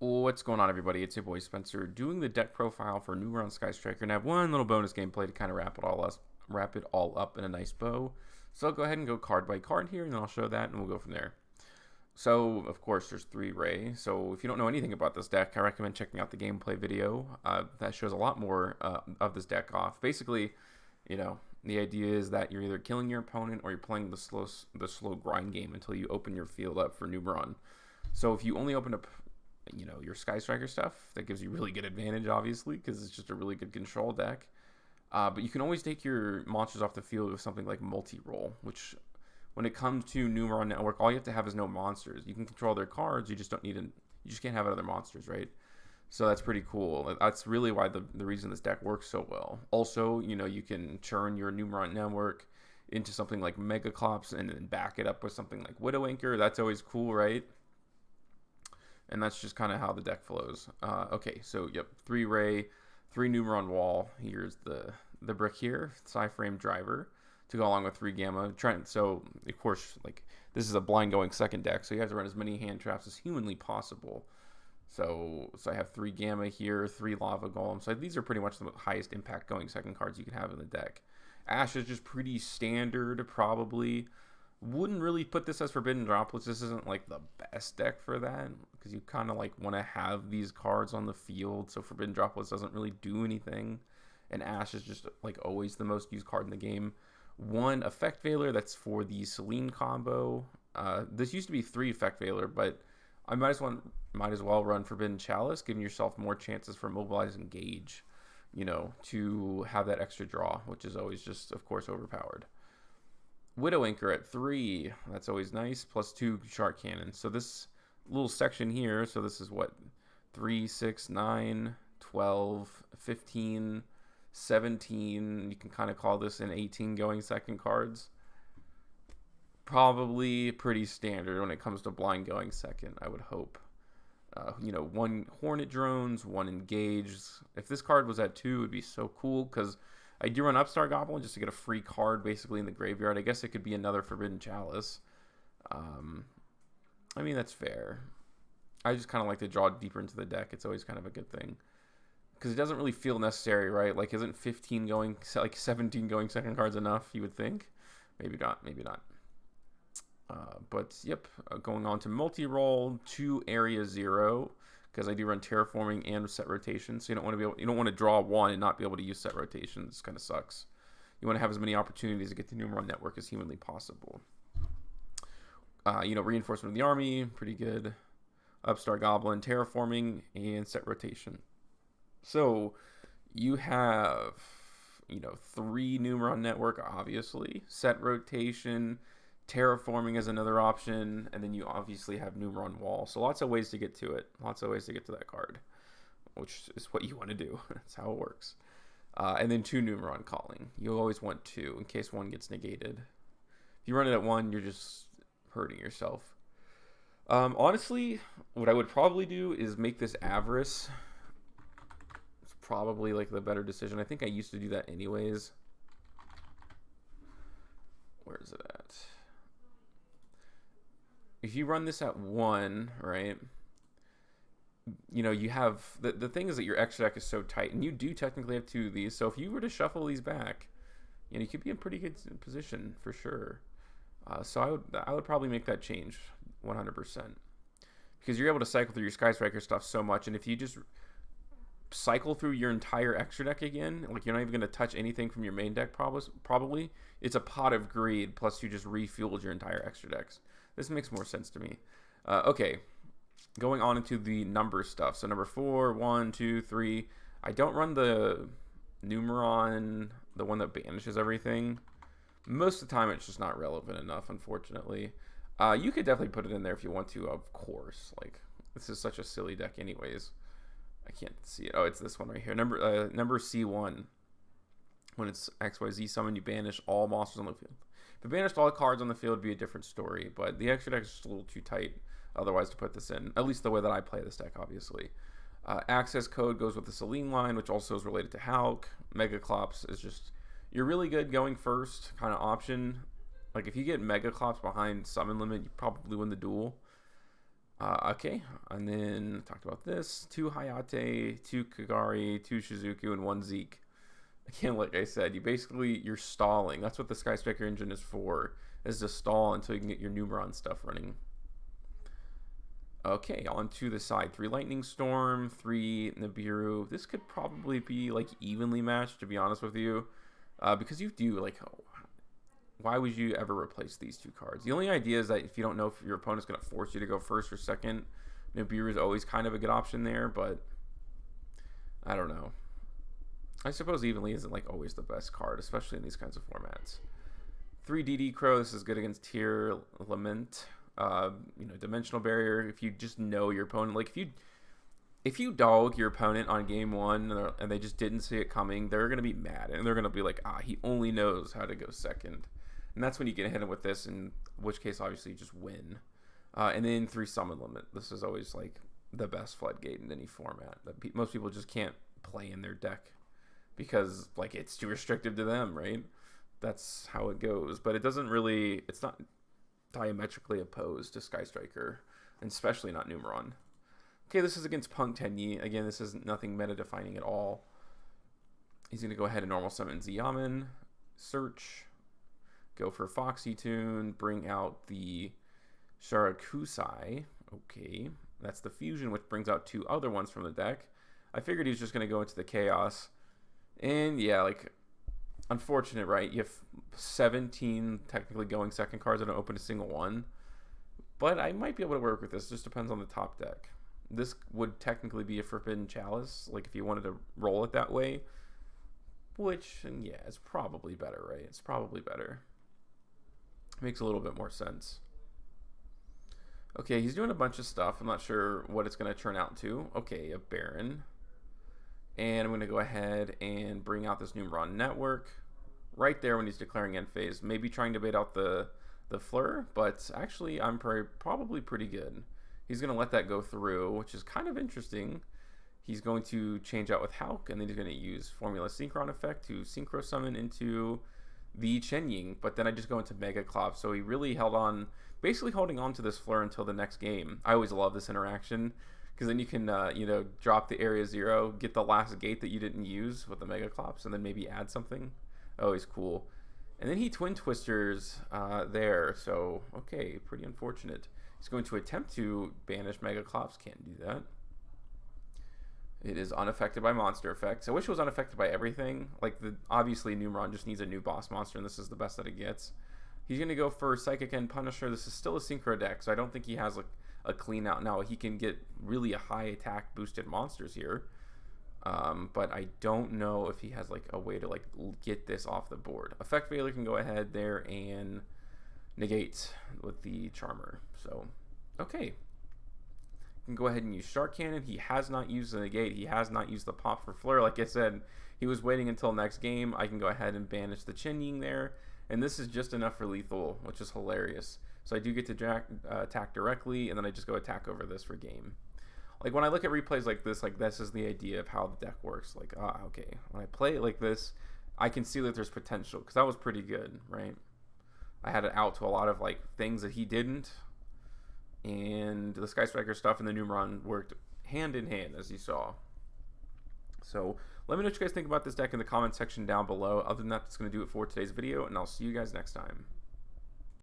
What's going on, everybody? It's your boy Spencer doing the deck profile for Numeron Sky Striker, and I have one little bonus gameplay to kind of wrap it all up in a nice bow. So I'll go ahead and go card by card here, and then I'll show that, and we'll go from there. So, of course, there's 3 Ray. So if you don't know anything about this deck, I recommend checking out the gameplay video. That shows a lot more of this deck off. Basically, the idea is that you're either killing your opponent or you're playing the slow grind game until you open your field up for Numeron. So if you only open up your Sky Striker stuff, that gives you really good advantage, obviously, because it's just a really good control deck. But you can always take your monsters off the field with something like multi-roll, which when it comes to Numeron Network, all you have to have is no monsters. You can control their cards, you just don't need you just can't have other monsters, right? So that's pretty cool. That's really why the reason this deck works so well. Also, you can churn your Numeron Network into something like Megaclops and then back it up with something like Widow Anchor. That's always cool, right? And that's just kind of how the deck flows. Okay, so yep, 3 Ray, 3 Numeron Wall. Here's the brick here, Frame Driver, to go along with 3 Gamma. So of course, like, this is a blind going second deck, so you have to run as many hand traps as humanly possible. So I have 3 Gamma here, 3 Lava Golem. So these are pretty much the highest impact going second cards you can have in the deck. Ash is just pretty standard, probably. Wouldn't really put this as Forbidden Droplets. This isn't like the best deck for that, because you kind of like want to have these cards on the field, so Forbidden Droplets doesn't really do anything. And Ash is just like always the most used card in the game. 1 Effect Veiler, that's for the Selene combo. This used to be 3 Effect Veiler, but I might as well run Forbidden Chalice, giving yourself more chances for Mobilize and Engage, to have that extra draw, which is always just, of course, overpowered. Widow Anchor at 3, that's always nice, plus 2 Shark Cannon. So this little section here, so this is what, 3, 6, 9, 12, 15, 17. You can kind of call this an 18 going second cards. Probably pretty standard when it comes to blind going second, I would hope. 1 Hornet Drones, 1 Engage. If this card was at 2, it would be so cool, because I do run Upstart Goblin just to get a free card basically in the graveyard. I guess it could be another Forbidden Chalice. I mean, that's fair. I just kind of like to draw deeper into the deck. It's always kind of a good thing, because it doesn't really feel necessary, right? Like, isn't 15 going, like 17 going second cards enough, you would think? Maybe not, maybe not. But yep, going on to multi-roll, 2 Area 0, because I do run terraforming and set rotation, so you don't want to draw 1 and not be able to use set rotation. This kind of sucks. You want to have as many opportunities to get the Numeron Network as humanly possible. Reinforcement of the army, pretty good. Upstart Goblin, terraforming, and set rotation. So you have 3 Numeron Network, obviously, set rotation, terraforming is another option, and then you obviously have Numeron Wall. So lots of ways to get to it. Lots of ways to get to that card, which is what you want to do. That's how it works. And then 2 Numeron Calling. You always want 2 in case 1 gets negated. If you run it at 1, you're just hurting yourself. Honestly, what I would probably do is make this Avarice. It's probably like the better decision. I think I used to do that anyways. Where is it at? If you run this at 1, right, you have the thing is that your extra deck is so tight, and you do technically have 2 of these. So if you were to shuffle these back, you could be in pretty good position for sure. So I would probably make that change 100%, because you're able to cycle through your Sky Striker stuff so much, and if you just cycle through your entire extra deck again, like, you're not even going to touch anything from your main deck, probably it's a pot of greed, plus you just refueled your entire extra decks. This makes more sense to me. Okay, going on into the number stuff. So number 4, 1, 2, 3. I don't run the Numeron, the one that banishes everything. Most of the time, it's just not relevant enough, unfortunately. You could definitely put it in there if you want to, of course. Like, this is such a silly deck anyways. I can't see it. Oh, it's this one right here. Number C1. When it's XYZ summon, you banish all monsters on the field. If it banished all cards on the field, it'd be a different story. But the extra deck is just a little too tight otherwise to put this in. At least the way that I play this deck, obviously. Access code goes with the Selene line, which also is related to Hulk. Megaclops is just... You're really good going first kind of option. Like, if you get Megaclops behind Summon Limit, you probably win the duel. Okay, and then talked about this: 2 Hayate, 2 Kagari, 2 Shizuku, and 1 Zeke. Again, like I said, you're stalling. That's what the Sky Striker engine is for, is to stall until you can get your Numeron stuff running. Okay, on to the side. 3 Lightning Storm, 3 Nibiru. This could probably be like evenly matched, to be honest with you, because you do like. Why would you ever replace these 2 cards? The only idea is that if you don't know if your opponent's going to force you to go first or second, Nibiru is always kind of a good option there, but I don't know. I suppose evenly isn't like always the best card, especially in these kinds of formats. 3 DD Crow. This is good against Tier Lament. Dimensional Barrier. If you just know your opponent, like if you dog your opponent on game 1 and they just didn't see it coming, they're gonna be mad and they're gonna be like, he only knows how to go second, and that's when you get hit with this. In which case, obviously, you just win. And then 3 Summon Limit. This is always like the best floodgate in any format that most people just can't play in their deck because like it's too restrictive to them, right? That's how it goes. But it's not diametrically opposed to Sky Striker, and especially not Numeron. Okay, this is against Punk Tenyi. Again, this is nothing meta-defining at all. He's going to go ahead and normal summon Ziyaman, search, go for Foxy Tune, bring out the Sharakusai. Okay, that's the fusion, which brings out 2 other ones from the deck. I figured he was just going to go into the Chaos. And yeah, like, unfortunate, right? You have 17 technically going second cards. I don't open a single one. But I might be able to work with this. It just depends on the top deck. This would technically be a Forbidden Chalice, like if you wanted to roll it that way. Which, and yeah, it's probably better, right? It's probably better. Makes a little bit more sense. Okay, he's doing a bunch of stuff. I'm not sure what it's going to turn out to. Okay, a Baron. And I'm going to go ahead and bring out this Numeron Network right there when he's declaring end phase. Maybe trying to bait out the Fleur, but actually I'm probably pretty good. He's going to let that go through, which is kind of interesting. He's going to change out with Hulk, and then he's going to use Formula Synchron effect to Synchro Summon into the Chen Ying, but then I just go into Mega Clop. So he really held on, basically holding on to this Fleur until the next game. I always love this interaction, because then you can, drop the Area 0, get the last gate that you didn't use with the Mega Clops, and then maybe add something. Always cool. And then he Twin Twisters there, so, okay, pretty unfortunate. He's going to attempt to banish Mega Clops, can't do that. It is unaffected by monster effects. I wish it was unaffected by everything. Like, obviously, Numeron just needs a new boss monster, and this is the best that it gets. He's going to go for Psychic End Punisher. This is still a Synchro deck, so I don't think he has, like, a clean out. Now, he can get really a high attack boosted monsters here. But I don't know if he has, like, a way to, like, get this off the board. Effect Veiler can go ahead there and negate with the Charmer. So, okay. Can go ahead and use Shark Cannon. He has not used the negate. He has not used the pop for Fleur. Like I said, he was waiting until next game. I can go ahead and banish the Chen Ying there. And this is just enough for lethal, which is hilarious. So I do get to attack directly, and then I just go attack over this for game. Like, when I look at replays like this is the idea of how the deck works. Like, okay, when I play it like this, I can see that there's potential, because that was pretty good, right? I had it out to a lot of, like, things that he didn't. And the Sky Striker stuff and the Numeron worked hand in hand, as you saw. So let me know what you guys think about this deck in the comment section down below. Other than that, that's going to do it for today's video, and I'll see you guys next time.